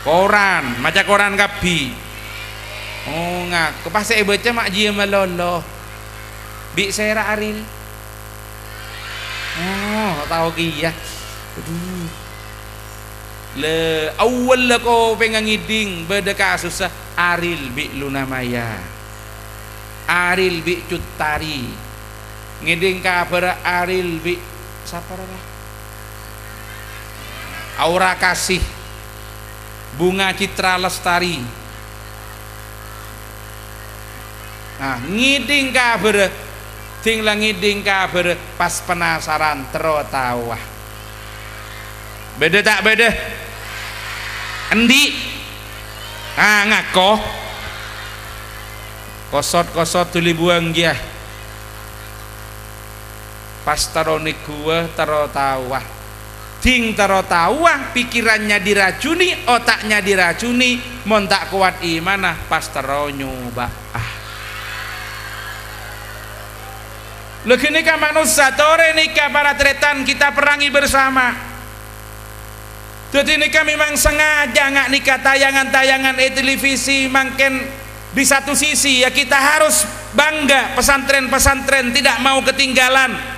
Koran, maca koran kabi. Oh ngak, pas saya baca mak jia melolo. Bi saya aril. Oh, tahu ki ya. Aduh. Le awal ko pengen ngiding beda kasus aril bi Luna Maya. Aril bi Cutari. Ngiding kabar aril bi siapa lah? Aura Kasih. Bunga Citra Lestari. Nah, ngiding kabar tinggal ngiding kabar pas penasaran tero tawah. Beda tak beda? Endi? Ah ngako. Kosot-kosot tuli buang dia. Pas taronik gua tero tawah. Ting tero tawah pikirannya diracuni, otaknya diracuni, mon tak kuat imanah pas tero nyoba. Lagi nikah manusia, tore nikah para tretan kita perangi bersama. Jadi nikah memang sengaja nggak nikah tayangan-tayangan televisi, makin di satu sisi ya kita harus bangga pesantren-pesantren tidak mau ketinggalan.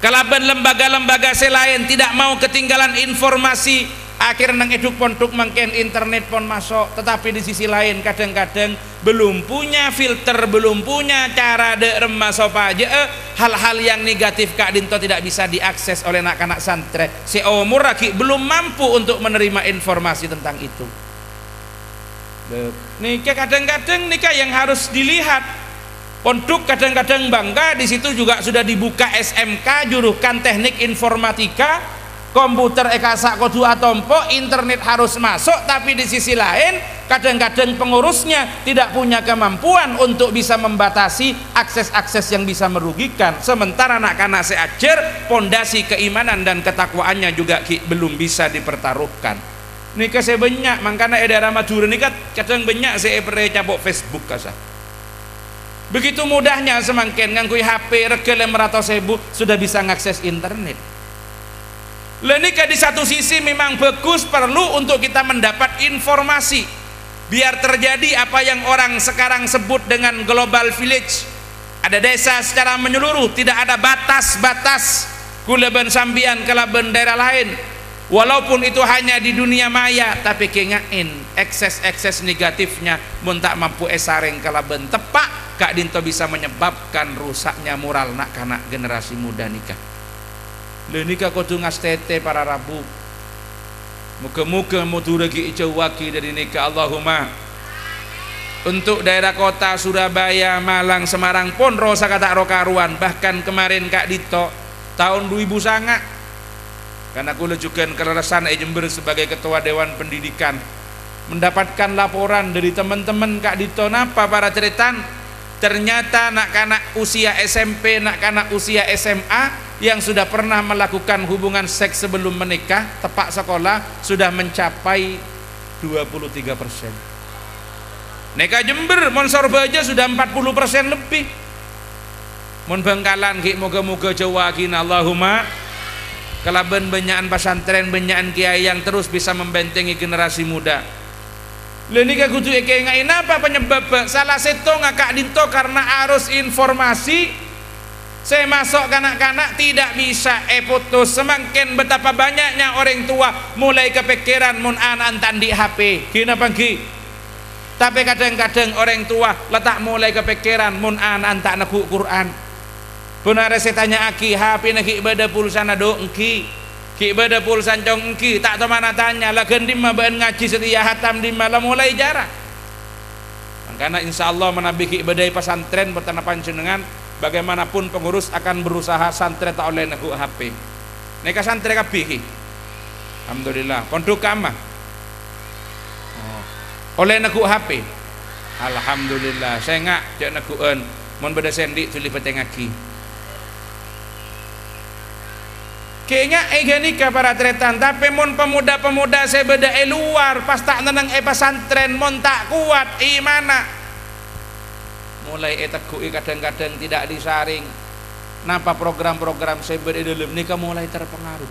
Kalaban lembaga-lembaga selain tidak mau ketinggalan informasi, akhirnya nang eduk pondok makin internet pun masuk, tetapi di sisi lain kadang-kadang belum punya filter, belum punya cara de masuk aja hal-hal yang negatif Kak Dinto tidak bisa diakses oleh anak-anak santri seumur lagi belum mampu untuk menerima informasi tentang itu. Nikah kadang-kadang nikah yang harus dilihat. Pondok kadang-kadang bangga di situ juga sudah dibuka SMK jurukan teknik informatika, komputer ekasak kodu atompo, internet harus masuk, tapi di sisi lain kadang-kadang pengurusnya tidak punya kemampuan untuk bisa membatasi akses-akses yang bisa merugikan, sementara anak-anak seajar pondasi keimanan dan ketakwaannya juga belum bisa dipertaruhkan. Nikah saya banyak, makanya daerah Madura nikah kadang banyak saya pernah cabok Facebook kasar. Begitu mudahnya semakin ngangkui HP regel 500.000 sudah bisa ngakses internet. Nikah di satu sisi memang bagus, perlu untuk kita mendapat informasi biar terjadi apa yang orang sekarang sebut dengan global village. Ada desa secara menyeluruh, tidak ada batas-batas kulaban sambian kelaban daerah lain. Walaupun itu hanya di dunia maya, tapi kengain ekses-ekses negatifnya mun tak mampu esareng kelaban tepak Kak Dinto bisa menyebabkan rusaknya moral nak kanak generasi muda nikah. Nikah kudu ngastete para rabu. Muka-muka Madura ki icawaki dari nikah Allahumma. Untuk daerah kota Surabaya, Malang, Semarang pun rosa kata rokaruan. Bahkan kemarin Kak Dinto tahun 2000 sangat. Karena aku lejukan kelerasan Jember sebagai ketua Dewan Pendidikan, mendapatkan laporan dari teman-teman Kak Dinto napa para ceretan. Ternyata anak-anak usia SMP, anak-anak usia SMA yang sudah pernah melakukan hubungan seks sebelum menikah tepak sekolah sudah mencapai 23%. Nikah Jember, mon Sorbaja sudah 40% lebih. Mon Bangkalan ki moga-moga Jawa kina Allahumma. Kalaban banyakan pesantren, banyakan kiai yang terus bisa membentengi generasi muda. Nikah kudu ngain apa penyebab? Salah satu Kak Dinto karena arus informasi saya masuk kanak-kanak tidak bisa putus. Semakin betapa banyaknya orang tua mulai kepikiran mun anak tandi HP kina pagi, tapi kadang-kadang orang tua letak mulai kepikiran mun anak tak naku Quran. Benar saya tanya aki HP nak ibadah pulsa nado engki ki ibadah pulsa cong engki tak tahu mana tanya lah gendim maban ngaji setia hatam di malam mulai jarang. Karena insya Allah menabi ki ibadah pesantren bertanah panjenengan bagaimanapun pengurus akan berusaha santri tak oleh naku HP. Neka santri kabeh. Alhamdulillah. Pondok kamah. Oleh naku HP. Alhamdulillah. Saya ngak cek nakuan. Mon beda sendik tuli peteng ngaji. Kayaknya nikah para tretan, tapi mon pemuda-pemuda saya beda luar pas tak nenang pesantren mon tak kuat imana mulai tegui kadang-kadang tidak disaring. Napa program-program saya beda dalam nikah mulai terpengaruh.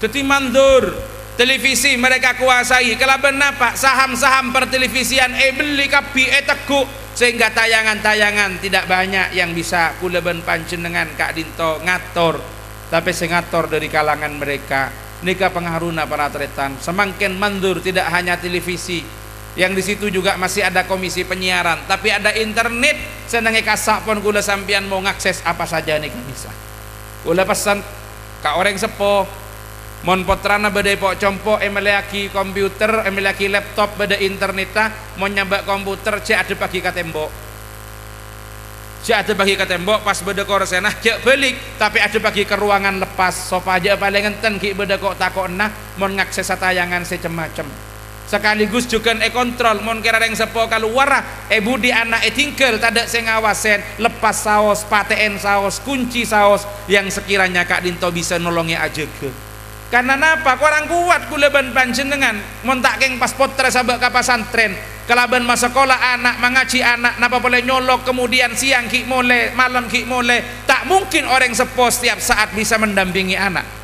Jadi mandur televisi mereka kuasai. Kelaban apa? Saham-saham pertelevisian beli kapi teguk, sehingga tayangan-tayangan tidak banyak yang bisa kulaban panjenengan Kak Dinto ngatur, tapi sing ngatur dari kalangan mereka. Nika pengaruhna para tretan semakin mandur, tidak hanya televisi, yang di situ juga masih ada komisi penyiaran, tapi ada internet. Senenge kasak pun kula sampian mau ngakses apa saja nika bisa. Kula pesan ka orang sepo, mon potrana beda pok compo emeliaki komputer, emeliaki laptop beda interneta, mon nyambak komputer cek ada pagi ka tembok, cek ada pagi ke tembok pas beda korsenah cek balik, tapi ada pagi ke ruangan lepas sofa aja paling enten ki beda kok takok nah mon ngakses tayangan secem-macem. Sekaligus juga kontrol mon kira yang sepo keluar budi anak tinggal tidak sing ngawasen, lepas saos, paten saos, kunci saos yang sekiranya Kak Dinto bisa nolongi aja ke. Karena napa kurang kuat kulaban panjenengan mon tak keng pas potre sabak ka pasantren kelaban masa sekolah anak mengaji anak napa boleh nyolok, kemudian siang ki mole, malam ki mole. Tak mungkin orang sepo setiap saat bisa mendampingi anak.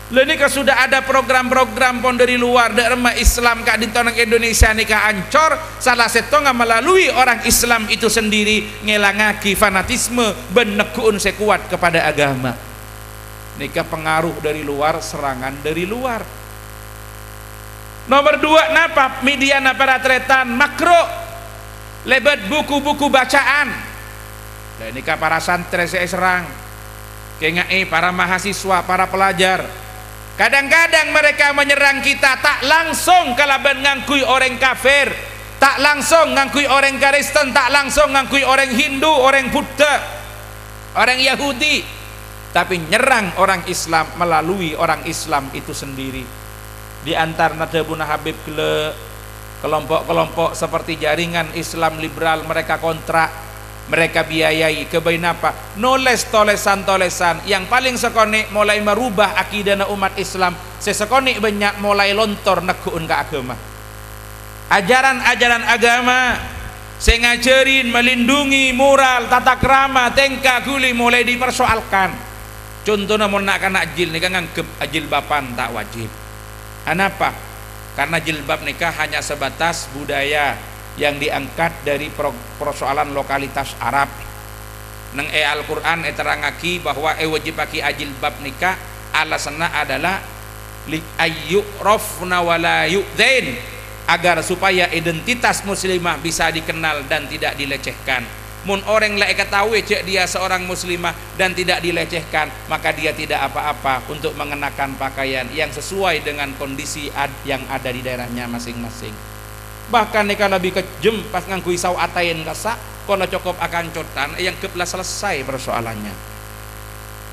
Lenika sudah ada program-program pon dari luar derma Islam Kak Dinto nang Indonesia nika ancor, salah setonga melalui orang Islam itu sendiri ngelangaki fanatisme benekuun sekuat kepada agama. Nika pengaruh dari luar, serangan dari luar. Nomor dua napa media para tretan makro lebat buku-buku bacaan. Dan nika para santri saya serang kengai para mahasiswa, para pelajar. Kadang-kadang mereka menyerang kita tak langsung kalaban ngangkui orang kafir, tak langsung ngangkui orang Kristen, tak langsung ngangkui orang Hindu, orang Buddha, orang Yahudi, tapi nyerang orang Islam melalui orang Islam itu sendiri. Di antara Nadabuna Habib kelompok-kelompok seperti jaringan Islam liberal mereka kontrak, mereka biayai kebain apa noles tolesan yang paling sekonik mulai merubah akidah umat Islam, sesekonik banyak mulai lontor nekuun ke agama, ajaran-ajaran agama sengajarin melindungi moral tata krama tengka guli mulai dipersoalkan. Contohnya mau nak kena jil nikah nganggep jilbaban tak wajib. Kenapa? Karena jilbab nikah hanya sebatas budaya yang diangkat dari persoalan lokalitas Arab. Nang Al-Quran terangaki bahwa wajib pakai jilbab nikah alasannya adalah li ayyurafna wala yu'dzain, agar supaya identitas muslimah bisa dikenal dan tidak dilecehkan. Mun orang lain ketahui cek dia seorang muslimah dan tidak dilecehkan, maka dia tidak apa-apa untuk mengenakan pakaian yang sesuai dengan kondisi yang ada di daerahnya masing-masing. Bahkan nika lebih kejem pas ngangkui saw atayen kasak kono cukup akan cotan yang kepala selesai persoalannya.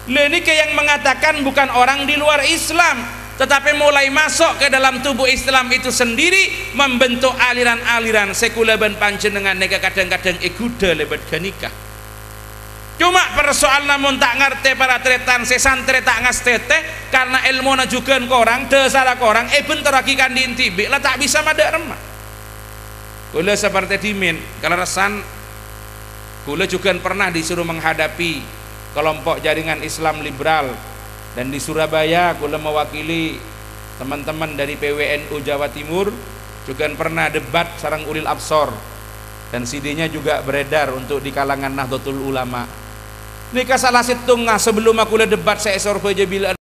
Lenika yang mengatakan bukan orang di luar Islam, tetapi mulai masuk ke dalam tubuh Islam itu sendiri, membentuk aliran-aliran sekulaban panjenengan neka kadang-kadang ikuda lebat ganikah. Cuma persoalan namun tak ngerti para tretan sesantri tak ngastete karena ilmu juga korang desara korang bentar lagi kan diintibik lah tak bisa madak remah. Kula seperti dimin kalau resan kula juga pernah disuruh menghadapi kelompok jaringan Islam liberal, dan di Surabaya kula mewakili teman-teman dari PWNU Jawa Timur juga pernah debat sareng ulil absor, dan CD-nya juga beredar untuk di kalangan Nahdlatul Ulama. Nika salah setengah sebelum aku debat saya sorba bila